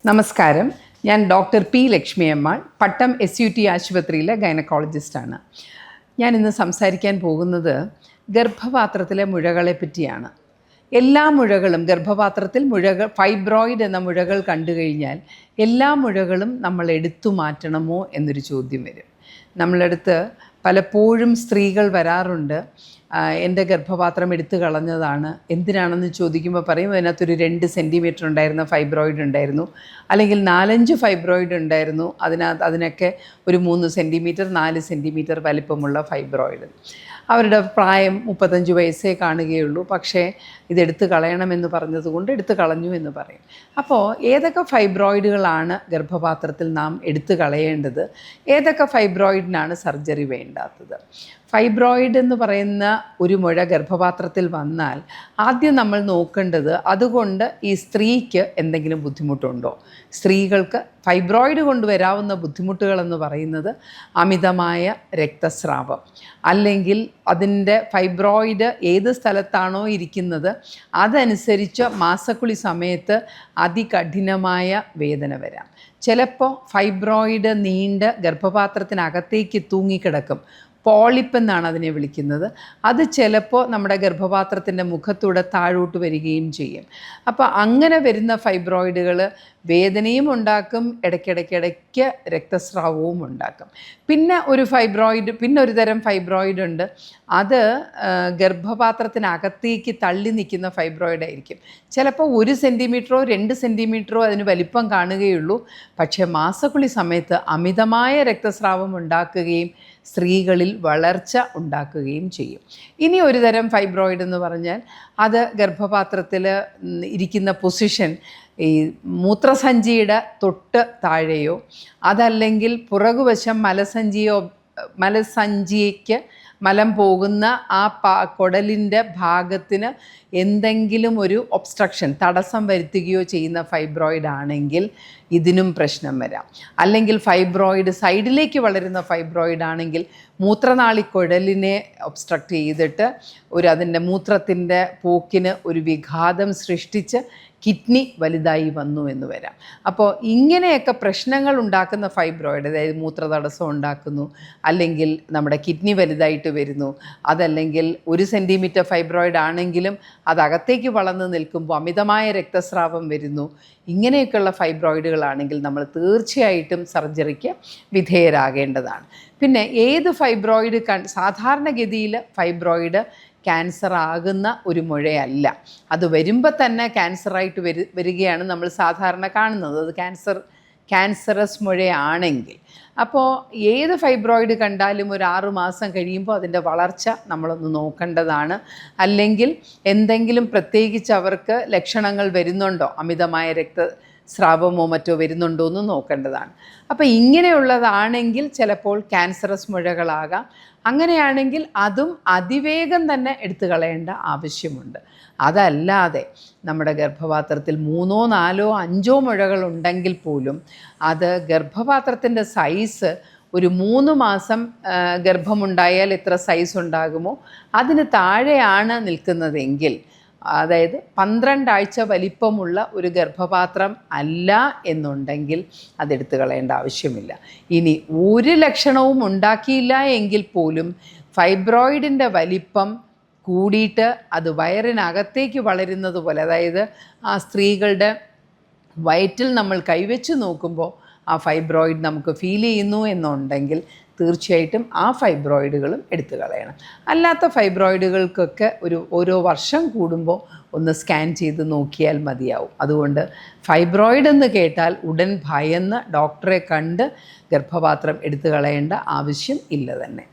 നമസ്കാരം. ഞാൻ doctor P ലക്ഷ്മിയമ്മാൾ, പട്ടം SUT ആശുപത്രിയിലെ ഗൈനക്കോളജിസ്റ്റാണ്. ഞാനിന്ന് സംസാരിക്കാൻ പോകുന്നത് ഗർഭപാത്രത്തിലെ മുഴകളെ പറ്റിയാണ്. എല്ലാ മുഴകളും ഗർഭപാത്രത്തിൽ ഫൈബ്രോയിഡ് എന്ന മുഴകൾ കണ്ടു കഴിഞ്ഞാൽ എല്ലാ മുഴകളും നമ്മൾ എടുത്തു മാറ്റണമോ എന്നൊരു ചോദ്യം വരും. നമ്മളടുത്ത് പലപ്പോഴും സ്ത്രീകൾ വരാറുണ്ട്, എൻ്റെ ഗർഭപാത്രം എടുത്തു കളഞ്ഞതാണ്, എന്തിനാണെന്ന് ചോദിക്കുമ്പോൾ പറയും അതിനകത്തൊരു 2 സെൻറ്റിമീറ്റർ ഉണ്ടായിരുന്ന ഫൈബ്രോയിഡ് ഉണ്ടായിരുന്നു, അല്ലെങ്കിൽ 4-5 ഫൈബ്രോയിഡ് ഉണ്ടായിരുന്നു, അതിനൊക്കെ ഒരു 3 സെൻറ്റിമീറ്റർ 4 സെൻറ്റിമീറ്റർ വലിപ്പമുള്ള ഫൈബ്രോയിഡ്. അവരുടെ പ്രായം 35 വയസ്സേ കാണുകയുള്ളൂ, പക്ഷേ ഇതെടുത്ത് കളയണമെന്ന് പറഞ്ഞതുകൊണ്ട് എടുത്തു കളഞ്ഞു എന്ന് പറയും. അപ്പോൾ ഏതൊക്കെ ഫൈബ്രോയിഡുകളാണ് ഗർഭപാത്രത്തിൽ നാം എടുത്തു കളയേണ്ടത്, ഏതൊക്കെ ഫൈബ്രോയിഡിനാണ് സർജറി വേണ്ടാത്തത്? ഫൈബ്രോയിഡ് എന്ന് പറയുന്ന ഒരു മുഴ ഗർഭപാത്രത്തിൽ വന്നാൽ ആദ്യം നമ്മൾ നോക്കേണ്ടത് അതുകൊണ്ട് ഈ സ്ത്രീക്ക് എന്തെങ്കിലും ബുദ്ധിമുട്ടുണ്ടോ. സ്ത്രീകൾക്ക് ഫൈബ്രോയിഡ് കൊണ്ട് വരാവുന്ന ബുദ്ധിമുട്ടുകളെന്ന് പറയുന്നത് അമിതമായ രക്തസ്രാവം, അല്ലെങ്കിൽ അതിൻ്റെ ഫൈബ്രോയിഡ് ഏത് സ്ഥലത്താണോ ഇരിക്കുന്നത് അതനുസരിച്ച് മാസക്കുളി സമയത്ത് അതികഠിനമായ വേദന വരാം. ചിലപ്പോൾ ഫൈബ്രോയിഡ് നീണ്ട് ഗർഭപാത്രത്തിനകത്തേക്ക് തൂങ്ങിക്കിടക്കും, പോളിപ്പ് എന്നാണ് അതിനെ വിളിക്കുന്നത്. അത് ചിലപ്പോൾ നമ്മുടെ ഗർഭപാത്രത്തിൻ്റെ മുഖത്തൂടെ താഴോട്ട് വരികയും ചെയ്യും. അപ്പോൾ അങ്ങനെ വരുന്ന ഫൈബ്രോയിഡുകൾ വേദനയും ഉണ്ടാക്കും, ഇടയ്ക്കിടയ്ക്ക് രക്തസ്രാവവും ഉണ്ടാക്കും. പിന്നെ ഒരു തരം ഫൈബ്രോയിഡ് ഉണ്ട്, അത് ഗർഭപാത്രത്തിനകത്തേക്ക് തള്ളി നിൽക്കുന്ന ഫൈബ്രോയിഡ് ആയിരിക്കും. ചിലപ്പോൾ 1 സെൻറ്റിമീറ്ററോ 2 സെൻറ്റിമീറ്ററോ അതിന് വലിപ്പം കാണുകയുള്ളൂ, പക്ഷേ മാസക്കുളി സമയത്ത് അമിതമായ രക്തസ്രാവം ഉണ്ടാക്കുകയും സ്ത്രീകളിൽ വളർച്ച ഉണ്ടാക്കുകയും ചെയ്യും. ഇനി ഒരു തരം ഫൈബ്രോയിഡ് എന്ന് പറഞ്ഞാൽ അത് ഗർഭപാത്രത്തിൽ ഇരിക്കുന്ന പൊസിഷൻ ഈ മൂത്രസഞ്ചിയുടെ തൊട്ട് താഴെയോ അതല്ലെങ്കിൽ പുറകുവശം മലസഞ്ചിക്ക് മലം പോകുന്ന ആ കുടലിൻ്റെ ഭാഗത്തിന് എന്തെങ്കിലും ഒരു ഒബ്സ്ട്രക്ഷൻ തടസ്സം വരുത്തുകയോ ചെയ്യുന്ന ഫൈബ്രോയിഡ് ആണെങ്കിൽ ഇതിനും പ്രശ്നം വരാം. അല്ലെങ്കിൽ ഫൈബ്രോയിഡ് സൈഡിലേക്ക് വളരുന്ന ഫൈബ്രോയിഡ് ആണെങ്കിൽ മൂത്രനാളിക്കുഴലിനെ ഒബ്സ്ട്രക്റ്റ് ചെയ്തിട്ട് അതിൻ്റെ മൂത്രത്തിൻ്റെ പോക്കിന് ഒരു വിഘാതം സൃഷ്ടിച്ച് കിഡ്നി വലുതായി വന്നു എന്ന് വരാം. അപ്പോൾ ഇങ്ങനെയൊക്കെ പ്രശ്നങ്ങൾ ഉണ്ടാക്കുന്ന ഫൈബ്രോയിഡ്, അതായത് മൂത്രതടസ്സം ഉണ്ടാക്കുന്നു, അല്ലെങ്കിൽ നമ്മുടെ കിഡ്നി വലുതായിട്ട് വരുന്നു, അതല്ലെങ്കിൽ 1 സെൻറ്റിമീറ്റർ ഫൈബ്രോയിഡ് ആണെങ്കിലും അതകത്തേക്ക് വളർന്നു നിൽക്കുമ്പോൾ അമിതമായ രക്തസ്രാവം വരുന്നു, ഇങ്ങനെയൊക്കെയുള്ള ഫൈബ്രോയിഡുകളാണെങ്കിൽ നമ്മൾ തീർച്ചയായിട്ടും സർജറിക്ക് വിധേയരാകേണ്ടതാണ്. പിന്നെ ഏത് ഫൈബ്രോയിഡ് സാധാരണഗതിയിൽ ഫൈബ്രോയിഡ് ക്യാൻസർ ആകുന്ന ഒരു മുഴയല്ല. അത് വരുമ്പോൾ തന്നെ ക്യാൻസറായിട്ട് വരികയാണ് നമ്മൾ സാധാരണ കാണുന്നത്, അത് ക്യാൻസറസ് മുഴയാണെങ്കിൽ. അപ്പോൾ ഏത് ഫൈബ്രോയിഡ് കണ്ടാലും ഒരു 6 മാസം കഴിയുമ്പോൾ അതിൻ്റെ വളർച്ച നമ്മളൊന്ന് നോക്കേണ്ടതാണ്. അല്ലെങ്കിൽ എന്തെങ്കിലും പ്രത്യേകിച്ച് അവർക്ക് ലക്ഷണങ്ങൾ വരുന്നുണ്ടോ, അമിതമായ രക്തസ്രാവമോ മറ്റോ വരുന്നുണ്ടോ എന്ന് നോക്കേണ്ടതാണ്. അപ്പോൾ ഇങ്ങനെയുള്ളതാണെങ്കിൽ ചിലപ്പോൾ ക്യാൻസറസ് മുഴകളാകാം. അങ്ങനെയാണെങ്കിൽ അതും അതിവേഗം തന്നെ എടുത്തു കളയേണ്ട ആവശ്യമുണ്ട്. അതല്ലാതെ നമ്മുടെ ഗർഭപാത്രത്തിൽ 3, 4, 5 മുഴകളുണ്ടെങ്കിൽ പോലും അത് ഗർഭപാത്രത്തിൻ്റെ സൈസ് ഒരു 3 മാസം ഗർഭമുണ്ടായാൽ എത്ര സൈസ് ഉണ്ടാകുമോ അതിന് താഴെയാണ് നിൽക്കുന്നതെങ്കിൽ, അതായത് 12 ആഴ്ച വലിപ്പമുള്ള ഒരു ഗർഭപാത്രം അല്ല എന്നുണ്ടെങ്കിൽ അതെടുത്ത് കളയേണ്ട ആവശ്യമില്ല. ഇനി ഒരു ലക്ഷണവും ഉണ്ടാക്കിയില്ല എങ്കിൽ പോലും ഫൈബ്രോയിഡിൻ്റെ വലിപ്പം കൂടിയിട്ട് അത് വയറിനകത്തേക്ക് വളരുന്നത് പോലെ, അതായത് ആ സ്ത്രീകളുടെ വയറ്റിൽ നമ്മൾ കൈവച്ച് നോക്കുമ്പോൾ ആ ഫൈബ്രോയിഡ് നമുക്ക് ഫീൽ ചെയ്യുന്നു എന്നുണ്ടെങ്കിൽ തീർച്ചയായിട്ടും ആ ഫൈബ്രോയിഡുകളും എടുത്തു കളയണം. അല്ലാത്ത ഫൈബ്രോയിഡുകൾക്കൊക്കെ ഓരോ വർഷം കൂടുമ്പോൾ ഒന്ന് സ്കാൻ ചെയ്ത് നോക്കിയാൽ മതിയാവും. അതുകൊണ്ട് ഫൈബ്രോയിഡ് എന്ന് കേട്ടാൽ ഉടൻ ഭയന്ന് ഡോക്ടറെ കണ്ട് ഗർഭപാത്രം എടുത്തു കളയേണ്ട ആവശ്യം ഇല്ല തന്നെ.